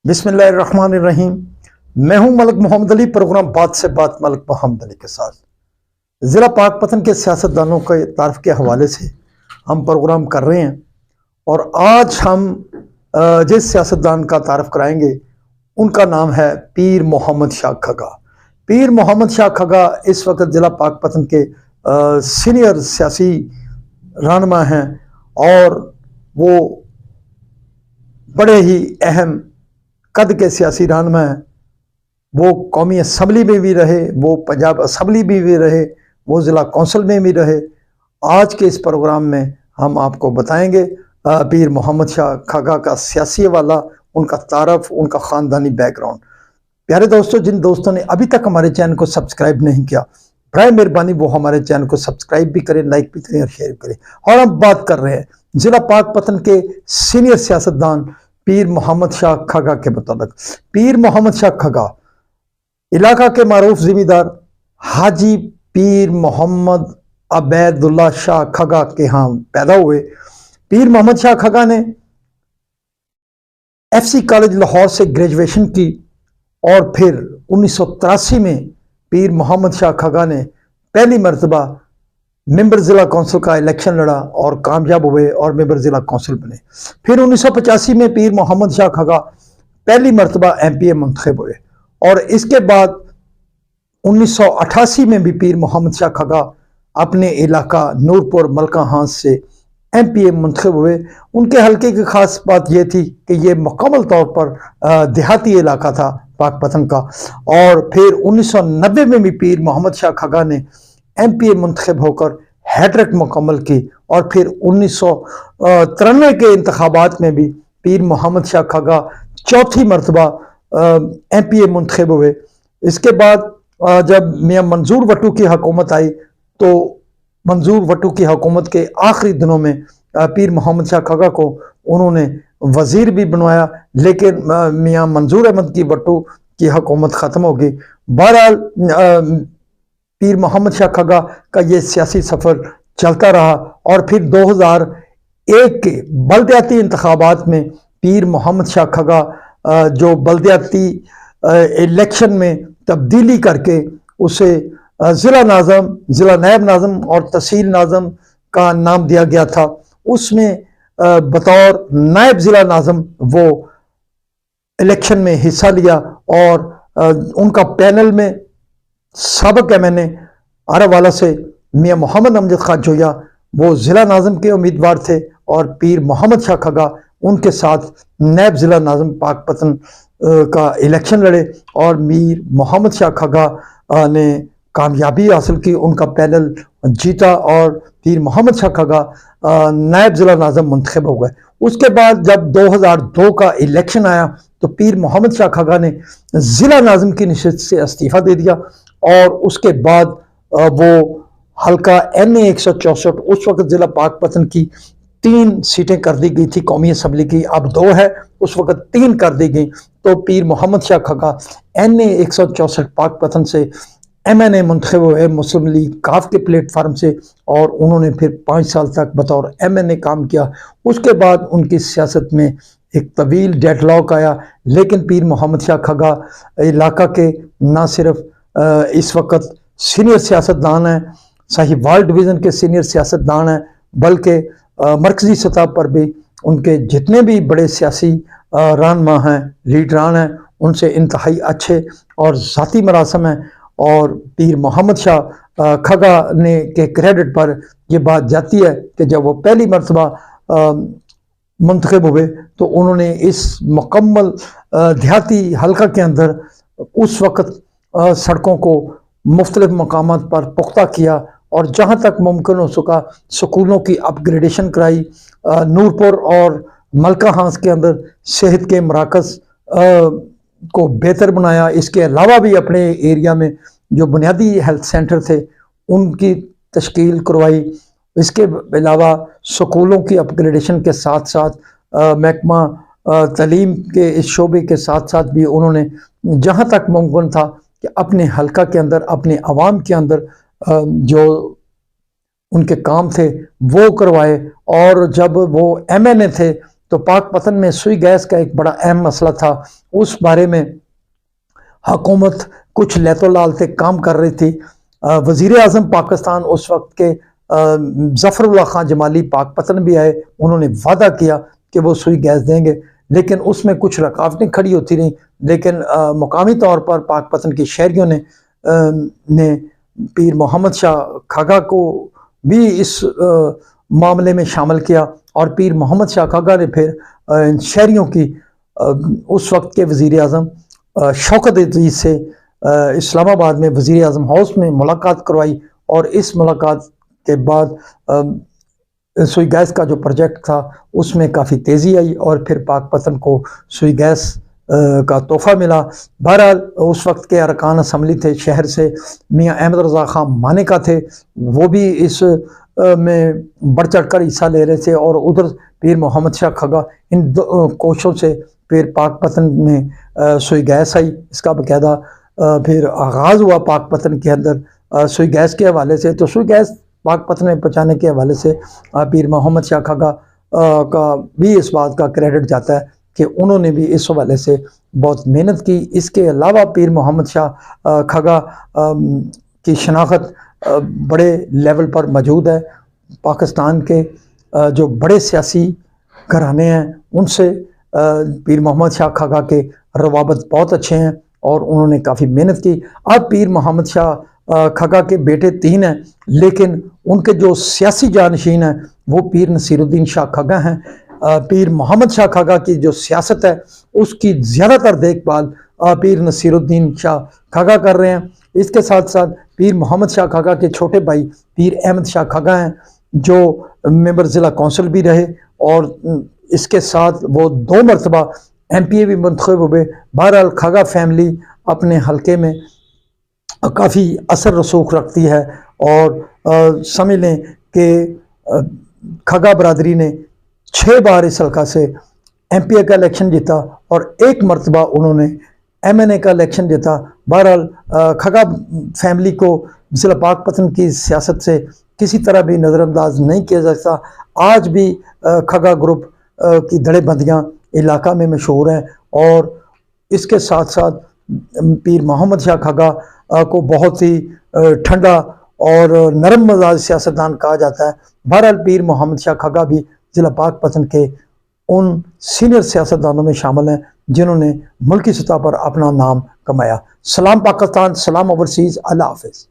बिस्मिल्लाहिर्रहमानिर्रहीम। मैं हूं मलिक मोहम्मद अली। प्रोग्राम बात से बात मलिक मोहम्मद अली के साथ ज़िला पाकपतन के सियासतदानों के तारफ़ के हवाले से हम प्रोग्राम कर रहे हैं। और आज हम जिस सियासतदान का तारफ़ कराएंगे उनका नाम है पीर मोहम्मद शाह खगा। पीर मोहम्मद शाह खगा इस वक्त ज़िला पाकपतन के सीनियर सियासी रहनुमा हैं और वो बड़े ही अहम कद के सियासी रहनुमा हैं। वो कौमी असम्बली में भी रहे, वो पंजाब असम्बली में भी रहे, वो ज़िला कौंसिल में भी रहे। आज के इस प्रोग्राम में हम आपको बताएंगे पीर मोहम्मद शाह खगा का सियासी हवाला, उनका तारफ़, उनका ख़ानदानी बैकग्राउंड। प्यारे दोस्तों, जिन दोस्तों ने अभी तक हमारे चैनल को सब्सक्राइब नहीं किया, बराए मेहरबानी वो हमारे चैनल को सब्सक्राइब भी करें, लाइक भी करें और शेयर करें। और हम बात कर रहे हैं ज़िला पाकपतन के सीनियर सियासतदान पीर मोहम्मद शाह खगा के मुताबिक। पीर मोहम्मद शाह खगा इलाका के मारूफ ज़िम्मेदार हाजी पीर मोहम्मद अबैदुल्ला शाह खगा के यहाँ पैदा हुए। पीर मोहम्मद शाह खगा ने FC कॉलेज लाहौर से ग्रेजुएशन की और फिर 1983 में पीर मोहम्मद शाह खगा ने पहली मरतबा मेंबर ज़िला कौंसिल का इलेक्शन लड़ा और कामयाब हुए और मेंबर ज़िला कौंसिल बने। फिर 1985 में पीर मोहम्मद शाह खगा पहली मरतबा MPA मुंतखब हुए और इसके बाद 1988 में भी पीर मोहम्मद शाह खगा अपने इलाका नूरपुर मलका हांस से MPA मुंतखब हुए। उनके हल्के की खास बात यह थी कि ये मुकम्मल तौर पर देहाती इलाका था पाकपतन का। और फिर 1990 में भी पीर मोहम्मद शाह खगा ने MPA मुंतखब होकर हैट्रिक मुकम्मल की और फिर 1993 के इंतखाबात में भी पीर मोहम्मद शाह खगा चौथी मरतबा MPA मुंतखब हुए। इसके बाद जब मियां मंजूर वट्टू की हुकूमत आई तो मंजूर वट्टू की हुकूमत के आखिरी दिनों में पीर मोहम्मद शाह खगा को उन्होंने वज़ीर भी बनवाया, लेकिन मियां मंजूर अहमद की वट्टू की हुकूमत ख़त्म हो गई। बहरहाल पीर मोहम्मद शाह खगा का ये सियासी सफ़र चलता रहा और फिर 2001 के बल्दियाती इंतखाबात में पीर मोहम्मद शाह खगा जो बल्दियाती इलेक्शन में तब्दीली करके उसे ज़िला नाज़म, ज़िला नायब नाज़म और तहसील नाज़म का नाम दिया गया था, उसमें बतौर नायब ज़िला नाज़म वो इलेक्शन में हिस्सा लिया और उनका पैनल में सबक MNA आरावाला से मियां मोहम्मद अमजद खान जोया वो ज़िला नाज़म के उम्मीदवार थे और पीर मोहम्मद शाह खगा उनके साथ नायब ज़िला नाज़म पाकपतन का इलेक्शन लड़े और मीर मोहम्मद शाह खगा ने कामयाबी हासिल की, उनका पैनल जीता और पीर मोहम्मद शाह खगा नायब ज़िला नाज़म मुंतखब हो गए। उसके बाद जब 2002 का इलेक्शन आया तो पीर मोहम्मद शाह खगा ने ज़िला नाज़म की नशिस्त से इस्तीफ़ा दे दिया और उसके बाद वो हल्का NA 164, उस वक्त ज़िला पाकपतन की 3 सीटें कर दी गई थी कौमी असम्बली की, अब 2 है, उस वक्त 3 कर दी गई। तो पीर मोहम्मद शाह खगा NA 164 पाकपतन से MNA मुंतखब हुए मुस्लिम लीग काफ के प्लेटफार्म से और उन्होंने फिर 5 साल तक बतौर MNA काम किया। उसके बाद उनकी सियासत में एक तवील डेडलॉक आया, लेकिन पीर मोहम्मद शाह खगा इलाका के ना सिर्फ इस वक्त सीनियर सियासतदान हैं, साहिवाल डिवीज़न के सीनियर सियासतदान हैं, बल्कि मरकज़ी सतह पर भी उनके जितने भी बड़े सियासी रहनुमा हैं, लीडरान हैं, उनसे इंतहाई अच्छे और ज़ाती मरासम हैं। और पीर मोहम्मद शाह खगा ने के क्रेडिट पर यह बात जाती है कि जब वो पहली मरतबा मुंतखब हुए तो उन्होंने इस मुकम्मल देहाती हल्का के अंदर उस वक्त सड़कों को मुख्तलिफ मकामात पर पुख्ता किया और जहाँ तक मुमकिन हो सका स्कूलों की अपग्रेडेशन कराई। नूरपुर और मलका हांस के अंदर सेहत के मराकज़ को बेहतर बनाया। इसके अलावा भी अपने एरिया में जो बुनियादी हेल्थ सेंटर थे उनकी तश्कील करवाई। इसके अलावा स्कूलों की अपग्रेडेशन के साथ साथ महकमा तालीम के इस शोबे के साथ साथ भी उन्होंने जहाँ तक मुमकिन था कि अपने हल्का के अंदर, अपने आवाम के अंदर जो उनके काम थे वो करवाए। और जब वो MNA थे तो पाक पतन में सुई गैस का एक बड़ा अहम मसला था। उस बारे में हुकूमत कुछ लैतोलाल से काम कर रही थी। वज़ीर आज़म पाकिस्तान उस वक्त के ज़फ़रुल्लाह खान जमाली पाक पतन भी आए, उन्होंने वादा किया कि वो सुई गैस देंगे, लेकिन उसमें कुछ रुकावटें खड़ी होती रहीं। लेकिन मुकामी तौर पर पाक पतन के शहरियों ने पीर मोहम्मद शाह खागा को भी इस मामले में शामिल किया और पीर मोहम्मद शाह खागा ने फिर शहरियों की उस वक्त के वज़ीर आज़म शौकत अजीज़ से इस्लामाबाद में वज़ीर आज़म हाउस में मुलाकात करवाई और इस मुलाकात के बाद सुई गैस का जो प्रोजेक्ट था उसमें काफ़ी तेज़ी आई और फिर पाक पतन को सुई गैस का तोहफ़ा मिला। बहरहाल उस वक्त के अरकान असम्बली थे शहर से, मियाँ अहमद रज़ा खान मानेका थे, वो भी इस में बढ़ चढ़ कर हिस्सा ले रहे थे और उधर पीर मोहम्मद शाह खागा, इन कोशों से फिर पाक पतन में सुई गैस आई। इसका बाकायदा फिर आगाज़ हुआ पाक पतन के अंदर सुई गैस के हवाले से। तो सुई गैस पाक पतन में पहुँचाने के हवाले से पीर मोहम्मद शाह खागा का भी इस बात का क्रेडिट जाता है कि उन्होंने भी इस हवाले से बहुत मेहनत की। इसके अलावा पीर मोहम्मद शाह खागा की शनाख्त बड़े लेवल पर मौजूद है। पाकिस्तान के जो बड़े सियासी घराने हैं उनसे पीर मोहम्मद शाह खागा के रवाबत बहुत अच्छे हैं और उन्होंने काफ़ी मेहनत की। अब पीर मोहम्मद शाह खागा के बेटे 3 हैं, लेकिन उनके जो सियासी जानशीन हैं वो पीर नसीरुद्दीन शाह खागा हैं। पीर मोहम्मद शाह खागा की जो सियासत है उसकी ज़्यादातर देखभाल पीर नसीरुद्दीन शाह खागा कर रहे हैं। इसके साथ साथ पीर मोहम्मद शाह खागा के छोटे भाई पीर अहमद शाह खागा हैं, जो मेंबर ज़िला कौंसिल भी रहे और इसके साथ वो 2 मरतबा MPA भी मुंतखब हुए। बहरहाल खागा फैमिली अपने हलके में काफ़ी असर रसूख रखती है और समझ लें कि खागा बरादरी ने 6 बार इस हल्का से MPA का इलेक्शन जीता और 1 मरतबा उन्होंने MNA का इलेक्शन जीता। बहरहाल खागा फैमिली को ज़िला पाक पतन की सियासत से किसी तरह भी नज़रअंदाज नहीं किया जा सकता। आज भी खागा ग्रुप की धड़ेबंदियाँ इलाका में मशहूर हैं और इसके साथ साथ पीर मोहम्मद शाह खागा को बहुत ही ठंडा और नरम मिजाज सियासतदान कहा जाता है। बहरहाल पीर मोहम्मद शाह खागा भी ज़िला पाक पतन के उन सीनियर सियासतदानों में शामिल हैं जिन्होंने मुल्की सतह पर अपना नाम कमाया। सलाम पाकिस्तान, सलाम ओवरसीज़, अल्लाह हाफ़िज़।